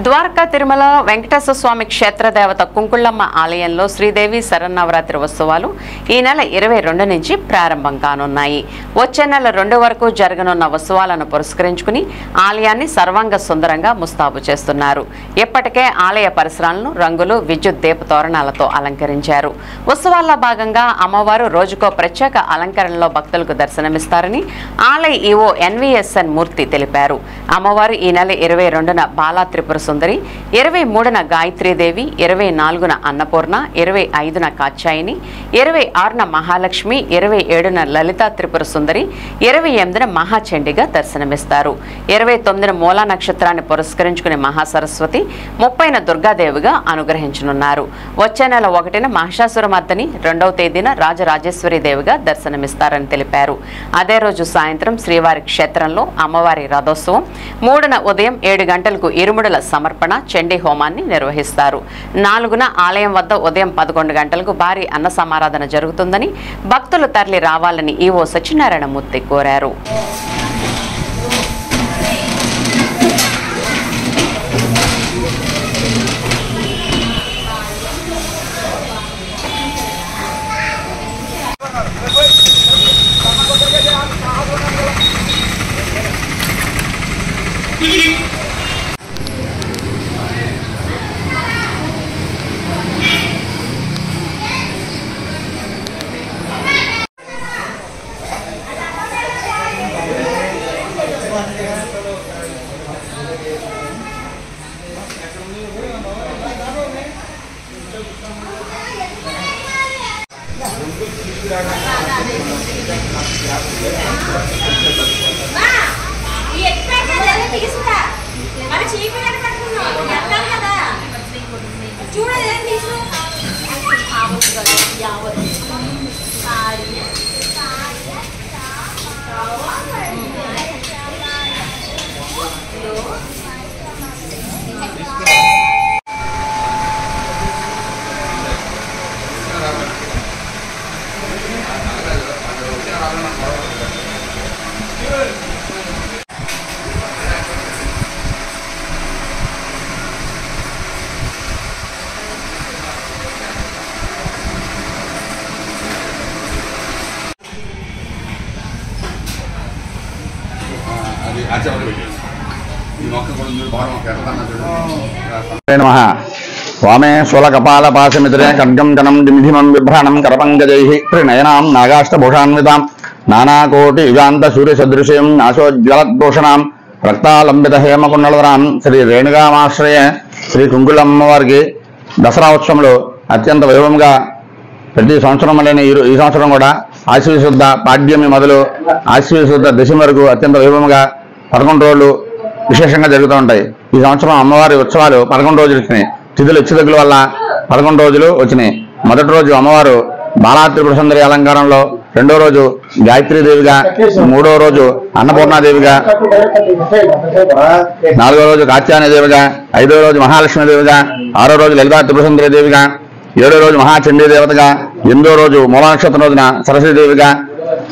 ద్వారకా తిరుమల వెంకటేశ్వర స్వామి క్షేత్ర దేవత కుంకుళ్ళమ్మ ఆలయంలో శ్రీదేవి శరన్నవరాత్రి ఉత్సవాలు ఈ నెల 22 నుంచి ప్రారంభం కానున్నాయి. వచ్చే నెల 2 వరకు జరగనున్న ఉత్సవాలను పురస్కరించుకుని ఆలయాన్ని సర్వాంగ సుందరంగా ముస్తాబు చేస్తున్నారు. ఇప్పటికే ఆలయ పరిసరాలను రంగులు, విద్యుత్ దీప తోరణాలతో అలంకరించారు. ఉత్సవాల్లో భాగంగా అమ్మవారు రోజుకో ప్రత్యేక అలంకరణలో భక్తులకు దర్శనమిస్తారని ఆలయ ఈవో ఎన్వీఎస్ఎన్ మూర్తి తెలిపారు. అమ్మవారు ఈ నెల 22న బాలా త్రిపుర సుందరి, 23న గాయత్రీదేవి, 24న అన్నపూర్ణ, 25న కాత్యాయని, 26న మహాలక్ష్మి, 27న లలితా త్రిపుర సుందరి, 28న మహాచండిగా దర్శనమిస్తారు. 29న మూలా నక్షత్రాన్ని పురస్కరించుకుని మహాసరస్వతి, 30న దుర్గాదేవిగా అనుగ్రహించనున్నారు. వచ్చే నెల 1న మహిషాసురమర్దిని, 2వ తేదీన రాజరాజేశ్వరి దేవిగా దర్శనమిస్తారని తెలిపారు. అదే రోజు సాయంత్రం శ్రీవారి క్షేత్రంలో అమ్మవారి రథోత్సవం, 3న ఉదయం 7 గంటలకు ఇరుముడుల సమర్పణ చండీ హోమాన్ని నిర్వహిస్తారు. 4న ఆలయం వద్ద ఉదయం 11 గంటలకు భారీ అన్న సమారాధన జరుగుతుందని భక్తులు తరలి రావాలని ఈవో సత్యనారాయణమూర్తి కోరారు. వామే శూలకపాలపాశమిత్రే ఖడ్గం జనం డింధిమం బిభ్రాణం కరపంకజైః త్రినయనాం నాగాష్టభూషాన్వితాం నానాకోటి యుగాంత సూర్యసదృశం నాశోజ్వలద్భూషణాం రక్తాలంబిత హేమకుండలధరాం శ్రీ రేణుగామాశ్రయ శ్రీ కుంకుళమ్మవారికి దసరా ఉత్సవంలో అత్యంత వైభవంగా ప్రతి సంవత్సరం వల్లనే ఈ సంవత్సరం కూడా ఆశ్వయుశుద్ధ పాడ్యమి మొదలు ఆశ్వయుశుద్ధ దశమి వరకు అత్యంత వైభవంగా 11 రోజులు విశేషంగా జరుగుతూ ఉంటాయి. ఈ సంవత్సరం అమ్మవారి ఉత్సవాలు 11 రోజులు వచ్చినాయి. తిథులు హెచ్చుతగ్గుల వల్ల 11 రోజులు వచ్చినాయి. మొదటి రోజు అమ్మవారు బాలా త్రిపుర సుందరి అలంకారంలో, 2వ రోజు గాయత్రీదేవిగా, 3వ రోజు అన్నపూర్ణాదేవిగా, 4వ రోజు కాత్యాయనదేవిగా, 5వ రోజు మహాలక్ష్మీదేవిగా, 6వ రోజు లలితా త్రిపుర సుందరి దేవిగా, 7వ రోజు మహాచండీ దేవతగా, 8వ రోజు మూలా నక్షత్రం రోజున సరస్వతీదేవిగా,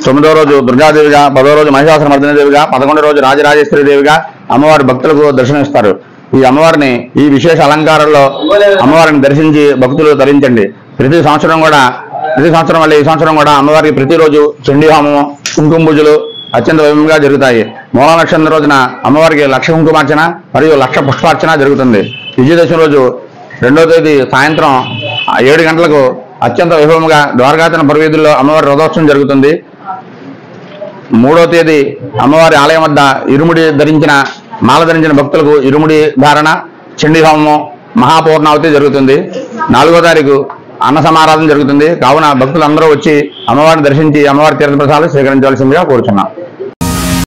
9వ రోజు దుర్గాదేవిగా, 10వ రోజు మహిషాసురమర్దిని దేవిగా, 11వ రోజు రాజరాజేశ్వరి దేవిగా అమ్మవారి భక్తులకు దర్శనమిస్తారు. ఈ అమ్మవారిని ఈ విశేష అలంకారంలో అమ్మవారిని దర్శించి భక్తులు ధరించండి. ప్రతి సంవత్సరం వల్ల ఈ సంవత్సరం కూడా అమ్మవారికి ప్రతిరోజు చండీ హోమము, కుంకుమ పూజలు అత్యంత వైభవంగా జరుగుతాయి. మూలా నక్షత్రం రోజున అమ్మవారికి 1,00,000 కుంకుమార్చన మరియు 1,00,000 పుష్పార్చన జరుగుతుంది. విజయదశమి రోజు 2వ తేదీ సాయంత్రం 7 గంటలకు అత్యంత వైభవంగా ద్వారకాతిన పురవీధుల్లో అమ్మవారి రథోత్సవం జరుగుతుంది. 3వ తేదీ అమ్మవారి ఆలయం వద్ద మాల ధరించిన భక్తులకు ఇరుముడి ధారణ, చండీ హోమము, మహాపూర్ణావతి జరుగుతుంది. 4వ తారీఖు అన్న సమారాధన జరుగుతుంది. కావున భక్తులందరూ వచ్చి అమ్మవారిని దర్శించి అమ్మవారి తీర్థప్రసాదాలు స్వీకరించవలసిందిగా కోరుచున్నాం.